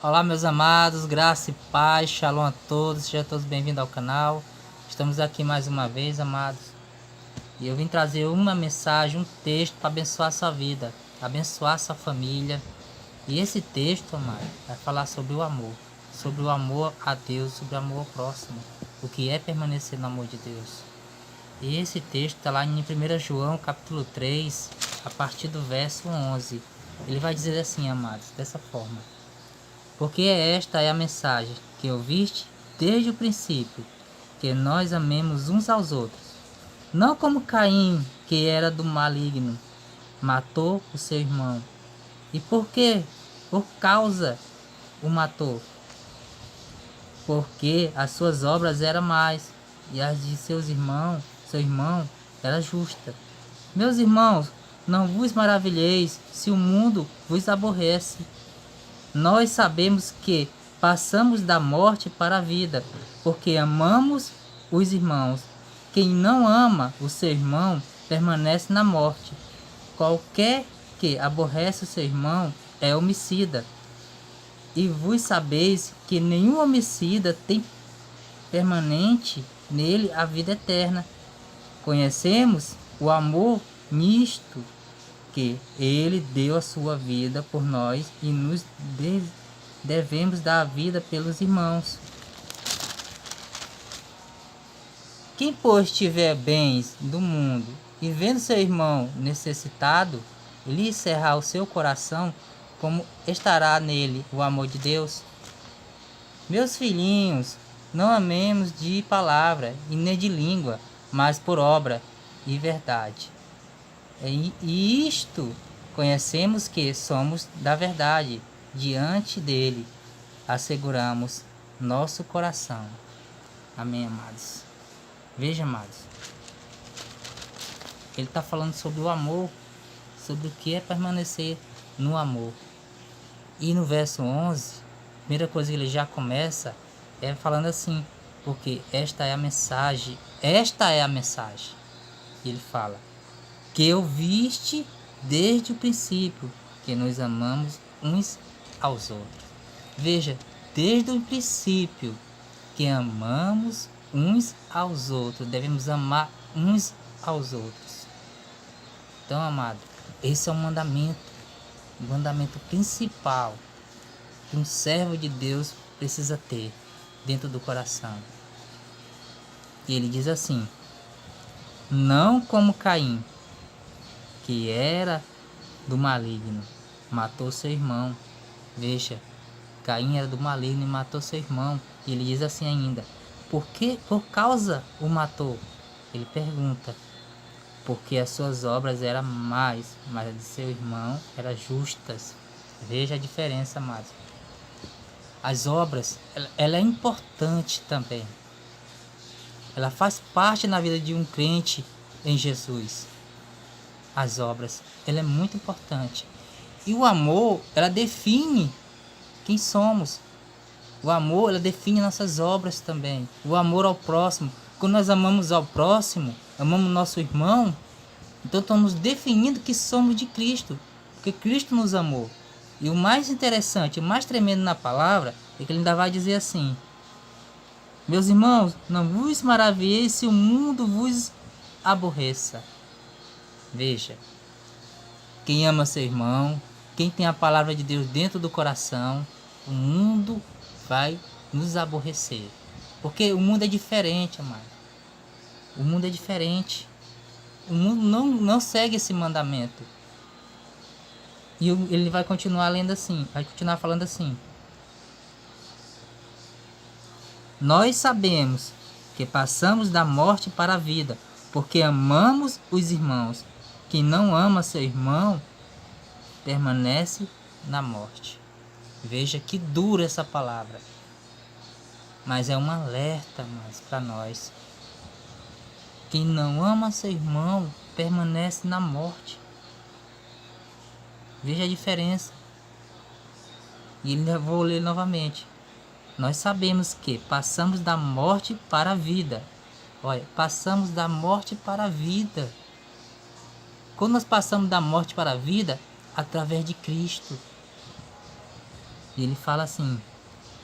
Olá, meus amados, graça e paz, shalom a todos, sejam todos bem-vindos ao canal. Estamos aqui mais uma vez, amados, e eu vim trazer uma mensagem, um texto para abençoar a sua vida, abençoar a sua família. E esse texto, amado, vai falar sobre o amor a Deus, sobre o amor ao próximo, o que é permanecer no amor de Deus. E esse texto está lá em 1 João, capítulo 3, a partir do verso 11. Ele vai dizer assim, amados, dessa forma: porque esta é a mensagem que ouviste desde o princípio, que nós amemos uns aos outros. Não como Caim, que era do maligno, matou o seu irmão. E por quê? Por causa o matou. Porque as suas obras eram más, e as de seu irmão, era justa. Meus irmãos, não vos maravilheis se o mundo vos aborrece. Nós sabemos que passamos da morte para a vida, porque amamos os irmãos. Quem não ama o seu irmão permanece na morte. Qualquer que aborrece o seu irmão é homicida. E vos sabeis que nenhum homicida tem permanente nele a vida eterna. Conhecemos o amor nisto, que ele deu a sua vida por nós e nos devemos dar a vida pelos irmãos. Quem, pois, tiver bens do mundo e vendo seu irmão necessitado, lhe cerrar o seu coração, como estará nele o amor de Deus? Meus filhinhos, não amemos de palavra e nem de língua, mas por obra e verdade. E isto conhecemos que somos da verdade, diante dele asseguramos nosso coração. Amém, amados? Veja, amados, ele está falando sobre o amor, sobre o que é permanecer no amor. E no verso 11, a primeira coisa que ele já começa é falando assim: porque esta é a mensagem. E ele fala: que ouviste desde o princípio, que nos amamos uns aos outros. Veja, desde o princípio, que amamos uns aos outros, devemos amar uns aos outros. Então, amado, esse é o mandamento principal que um servo de Deus precisa ter dentro do coração. E ele diz assim: não como Caim, que era do maligno, matou seu irmão. Veja, Caim era do maligno e matou seu irmão. E ele diz assim ainda: por causa o matou? Ele pergunta: porque as suas obras eram más, mas as de seu irmão eram justas. Veja a diferença, amados. As obras, ela é importante também. Ela faz parte na vida de um crente em Jesus. As obras, ela é muito importante. E o amor, ela define quem somos. O amor, ela define nossas obras também. O amor ao próximo. Quando nós amamos ao próximo, amamos nosso irmão, então estamos definindo que somos de Cristo, porque Cristo nos amou. E o mais interessante, o mais tremendo na palavra, é que ele ainda vai dizer assim: meus irmãos, não vos maravilheis se o mundo vos aborreça. Veja, quem ama seu irmão, quem tem a palavra de Deus dentro do coração, o mundo vai nos aborrecer. Porque o mundo é diferente, amado. O mundo é diferente. O mundo não segue esse mandamento. E ele vai continuar lendo assim, vai continuar falando assim: nós sabemos que passamos da morte para a vida, porque amamos os irmãos. Quem não ama seu irmão permanece na morte. Veja que dura essa palavra, mas é um alerta para nós. Quem não ama seu irmão permanece na morte. Veja a diferença. E vou ler novamente. Nós sabemos que passamos da morte para a vida. Olha, passamos da morte para a vida. Quando nós passamos da morte para a vida, através de Cristo. E ele fala assim: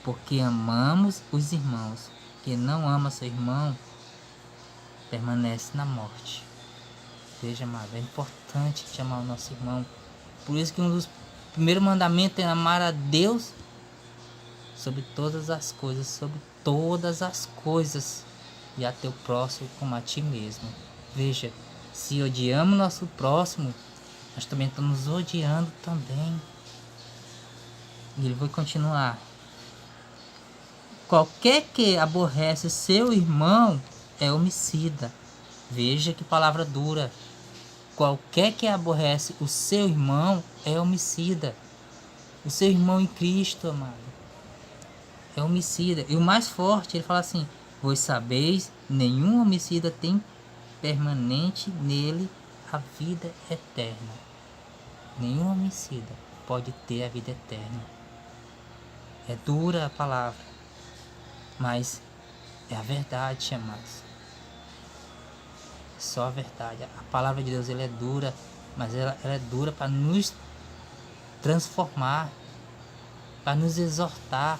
porque amamos os irmãos. Quem não ama seu irmão permanece na morte. Veja, amado, é importante amar o nosso irmão. Por isso que um dos primeiros mandamentos é amar a Deus sobre todas as coisas, e a teu próximo como a ti mesmo. Veja, se odiamos nosso próximo, nós também estamos odiando também. E ele vai continuar: qualquer que aborrece seu irmão é homicida. Veja que palavra dura. Qualquer que aborrece o seu irmão é homicida. O seu irmão em Cristo, amado, é homicida. E o mais forte, ele fala assim: vós sabeis, nenhum homicida tem permanente nele a vida eterna. Nenhum homicida pode ter a vida eterna. É dura a palavra, mas é a verdade, amados. Só a verdade. A palavra de Deus, ela é dura, mas ela é dura para nos transformar, para nos exortar,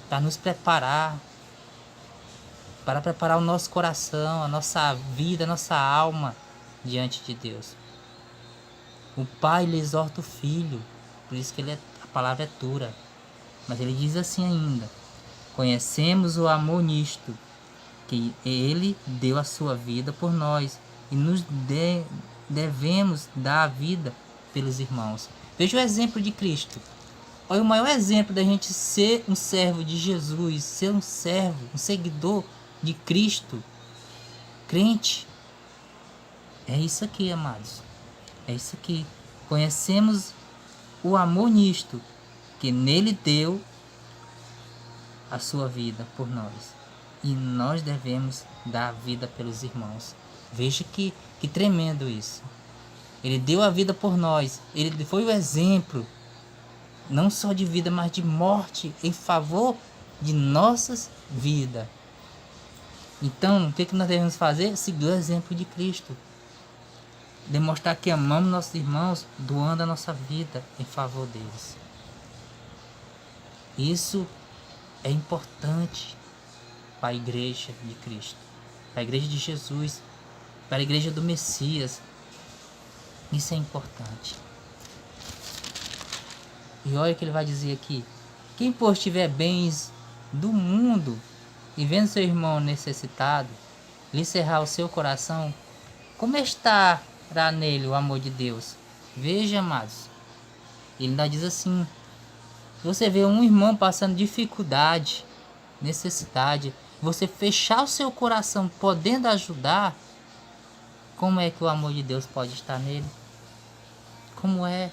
para nos preparar, para preparar o nosso coração, a nossa vida, a nossa alma diante de Deus. O pai, ele exorta o filho, por isso que a palavra é dura. Mas ele diz assim ainda: conhecemos o amor nisto, que ele deu a sua vida por nós, e nos devemos dar a vida pelos irmãos. Veja o exemplo de Cristo. Olha, o maior exemplo da gente ser um servo de Jesus, ser um servo, um seguidor de Cristo, crente, é isso aqui, amados. É isso aqui. Conhecemos o amor nisto, que nele deu a sua vida por nós, e nós devemos dar a vida pelos irmãos. Veja que tremendo isso. Ele deu a vida por nós. Ele foi o exemplo, não só de vida, mas de morte em favor de nossas vidas. Então, o que nós devemos fazer? Seguir o exemplo de Cristo. Demonstrar que amamos nossos irmãos, doando a nossa vida em favor deles. Isso é importante para a igreja de Cristo, para a igreja de Jesus, para a igreja do Messias. Isso é importante. E olha o que ele vai dizer aqui: quem pois tiver bens do mundo e vendo seu irmão necessitado, lhe cerrar o seu coração, como estará nele o amor de Deus? Veja, amados, ele ainda diz assim: você vê um irmão passando dificuldade, necessidade, você fechar o seu coração podendo ajudar, como é que o amor de Deus pode estar nele? Como é?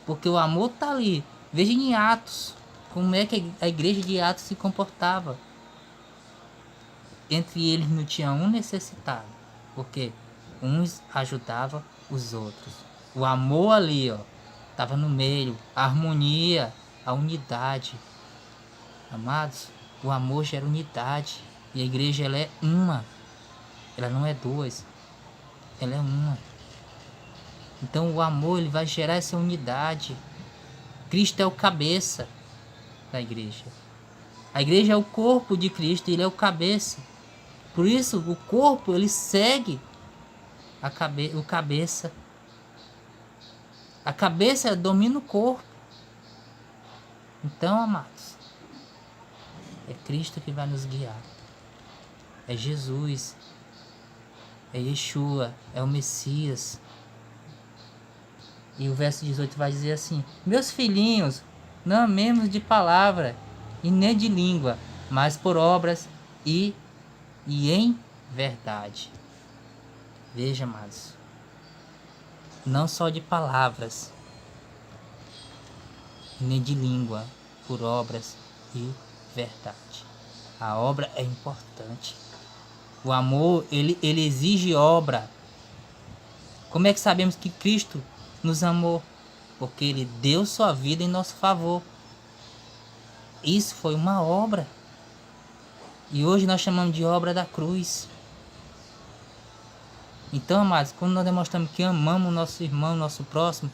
Porque o amor está ali. Veja em Atos como é que a igreja de Atos se comportava. Entre eles não tinha um necessitado, porque uns ajudavam os outros. O amor ali, ó, estava no meio, a harmonia, a unidade. Amados, o amor gera unidade, e a igreja, ela é uma, ela não é duas, ela é uma. Então o amor, ele vai gerar essa unidade. Cristo é o cabeça da igreja. A igreja é o corpo de Cristo, ele é o cabeça. Por isso o corpo, ele segue o cabeça. A cabeça domina o corpo. Então, amados, é Cristo que vai nos guiar. É Jesus. É Yeshua. É o Messias. E o verso 18 vai dizer assim: meus filhinhos, não amemos de palavra e nem de língua, mas por obras e em verdade. Veja, amados, não só de palavras, nem de língua, por obras e verdade. A obra é importante. O amor, ele exige obra. Como é que sabemos que Cristo nos amou? Porque ele deu sua vida em nosso favor. Isso foi uma obra. E hoje nós chamamos de obra da cruz. Então, amados, quando nós demonstramos que amamos o nosso irmão, nosso próximo,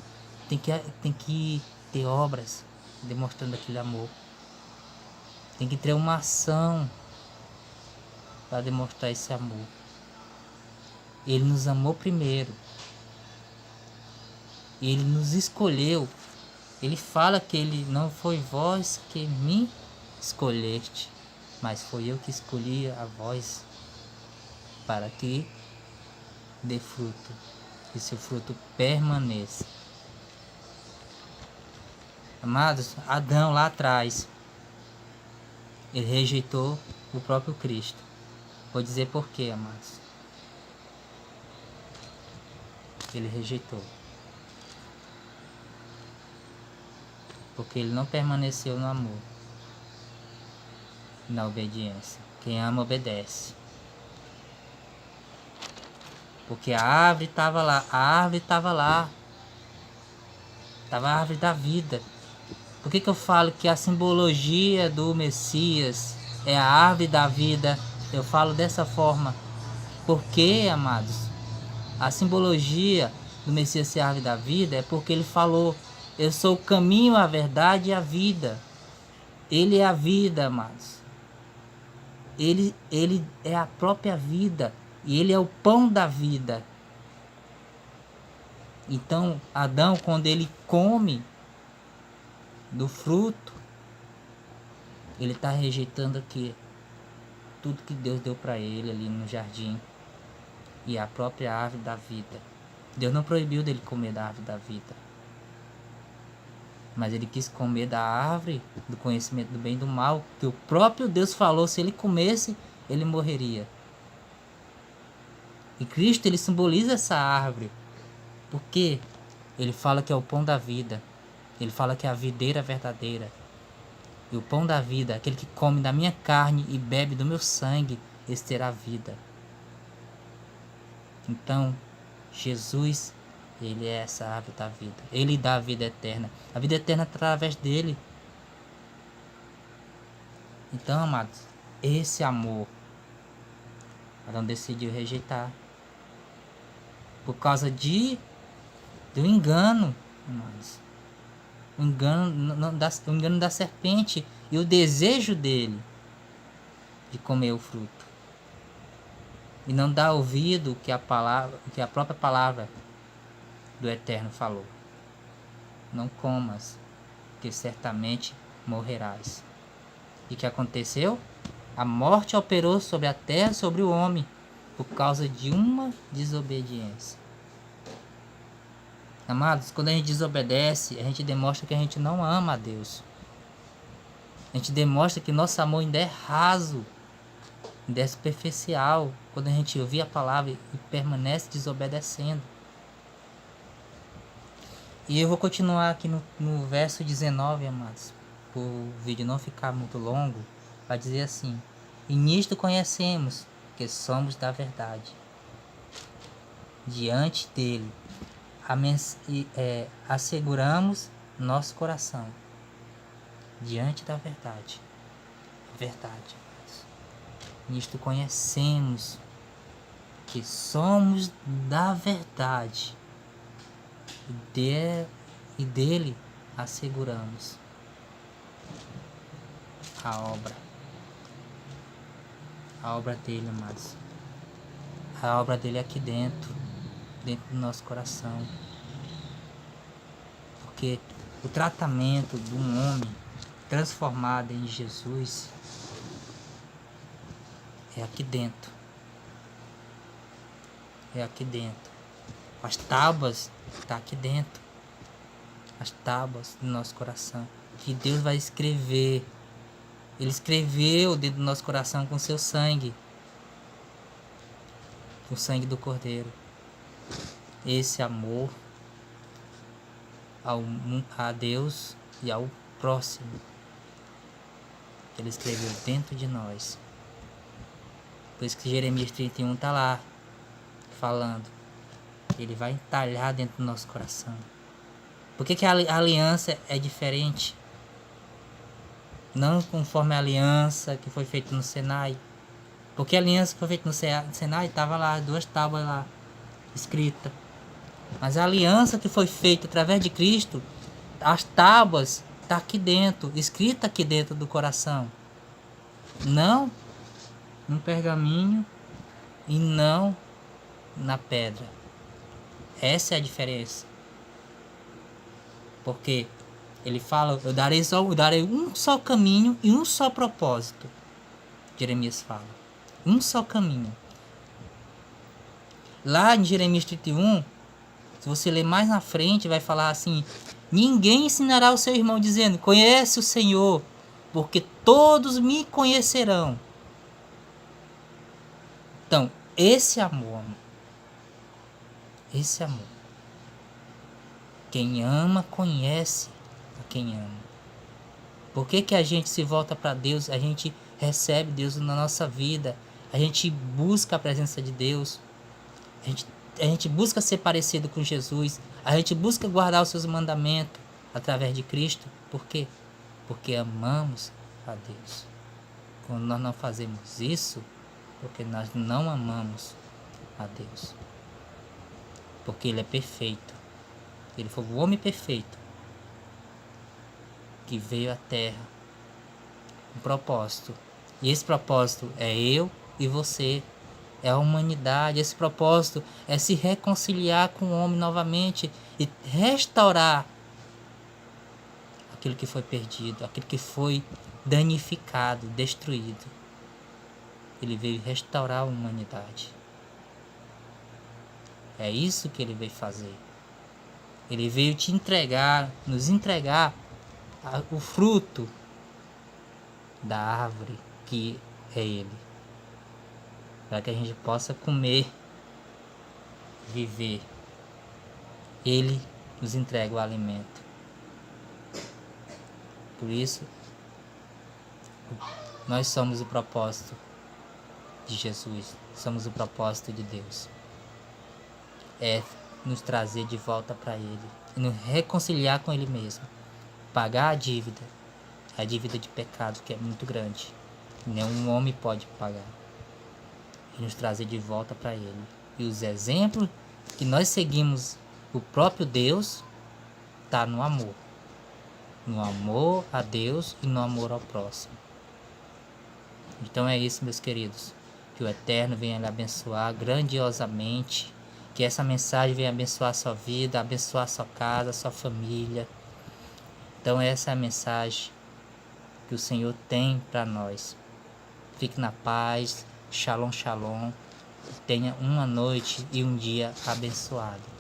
tem ter obras demonstrando aquele amor. Tem que ter uma ação para demonstrar esse amor. Ele nos amou primeiro. Ele nos escolheu. Ele fala que ele não foi vós que me escolheste, mas foi eu que escolhi a vós para que dê fruto, que seu fruto permaneça. Amados, Adão lá atrás, ele rejeitou o próprio Cristo. Vou dizer por quê, amados. Ele rejeitou. Porque ele não permaneceu no amor, na obediência. Quem ama, obedece. Porque a árvore estava lá, estava a árvore da vida. Por que eu falo que a simbologia do Messias é a árvore da vida? Eu falo dessa forma. Porque, amados, a simbologia do Messias ser a árvore da vida é porque ele falou: eu sou o caminho, a verdade e a vida. Ele é a vida, amados. Ele é a própria vida. E ele é o pão da vida. Então, Adão, quando ele come do fruto, ele está rejeitando aqui tudo que Deus deu para ele ali no jardim. E a própria árvore da vida. Deus não proibiu dele comer da árvore da vida. Mas ele quis comer da árvore do conhecimento do bem e do mal, que o próprio Deus falou, se ele comesse, ele morreria. E Cristo, ele simboliza essa árvore. Porque ele fala que é o pão da vida. Ele fala que é a videira verdadeira. E o pão da vida, aquele que come da minha carne e bebe do meu sangue, esse terá vida. Então, Jesus, ele é essa árvore da vida. Ele dá a vida eterna. A vida eterna é através dele. Então, amados, esse amor, Adão decidiu rejeitar. Por causa do engano, amados. O engano da serpente e o desejo dele de comer o fruto. E não dar ouvido que a própria palavra do Eterno falou. Não comas, que certamente morrerás. E o que aconteceu? A morte operou sobre a terra e sobre o homem, por causa de uma desobediência. Amados, quando a gente desobedece, a gente demonstra que a gente não ama a Deus. A gente demonstra que nosso amor ainda é raso, ainda é superficial, quando a gente ouvir a palavra e permanece desobedecendo. E eu vou continuar aqui no verso 19, amados, para o vídeo não ficar muito longo, vai dizer assim: e nisto conhecemos que somos da verdade. Diante dele, asseguramos nosso coração. Diante da verdade. Verdade, amados. Nisto conhecemos que somos da verdade. E dele asseguramos a obra dele, amados. A obra dele é aqui dentro do nosso coração. Porque o tratamento de um homem transformado em Jesus é aqui dentro. É aqui dentro. As tábuas estão aqui dentro. As tábuas do nosso coração. Que Deus vai escrever. Ele escreveu dentro do nosso coração com seu sangue. Com o sangue do Cordeiro. Esse amor a Deus e ao próximo. Ele escreveu dentro de nós. Por isso que Jeremias 31 está lá falando. Ele vai entalhar dentro do nosso coração. Por que a aliança é diferente? Não conforme a aliança que foi feita no Sinai. Porque a aliança que foi feita no Sinai estava lá, 2 tábuas lá, escritas. Mas a aliança que foi feita através de Cristo As tábuas tá aqui dentro, escrita aqui dentro do coração. Não no pergaminho e não na pedra. Essa é a diferença. Porque ele fala, eu darei um só caminho e um só propósito. Jeremias fala. Um só caminho. Lá em Jeremias 31, se você ler mais na frente, vai falar assim: ninguém ensinará o seu irmão dizendo, conhece o Senhor, porque todos me conhecerão. Então, esse amor, quem ama, conhece a quem ama. Por que a gente se volta para Deus? A gente recebe Deus na nossa vida. A gente busca a presença de Deus. A gente busca ser parecido com Jesus. A gente busca guardar os seus mandamentos através de Cristo. Por quê? Porque amamos a Deus. Quando nós não fazemos isso, porque nós não amamos a Deus. Porque Ele é perfeito. Ele foi o homem perfeito que veio à Terra com um propósito. E esse propósito é eu e você. É a humanidade. Esse propósito é se reconciliar com o homem novamente e restaurar aquilo que foi perdido, aquilo que foi danificado, destruído. Ele veio restaurar a humanidade. É isso que ele veio fazer. Ele veio te entregar, nos entregar o fruto da árvore que é Ele, para que a gente possa comer, viver. Ele nos entrega o alimento. Por isso, nós somos o propósito de Jesus, somos o propósito de Deus. É nos trazer de volta para Ele e nos reconciliar com Ele mesmo, pagar a dívida de pecado, que é muito grande, nenhum homem pode pagar, e nos trazer de volta para Ele. E os exemplos que nós seguimos o próprio Deus está no amor a Deus e no amor ao próximo. Então é isso, meus queridos, que o Eterno venha lhe abençoar grandiosamente, que essa mensagem venha abençoar a sua vida, abençoar a sua casa, a sua família. Então essa é a mensagem que o Senhor tem para nós. Fique na paz, shalom, shalom. Tenha uma noite e um dia abençoado.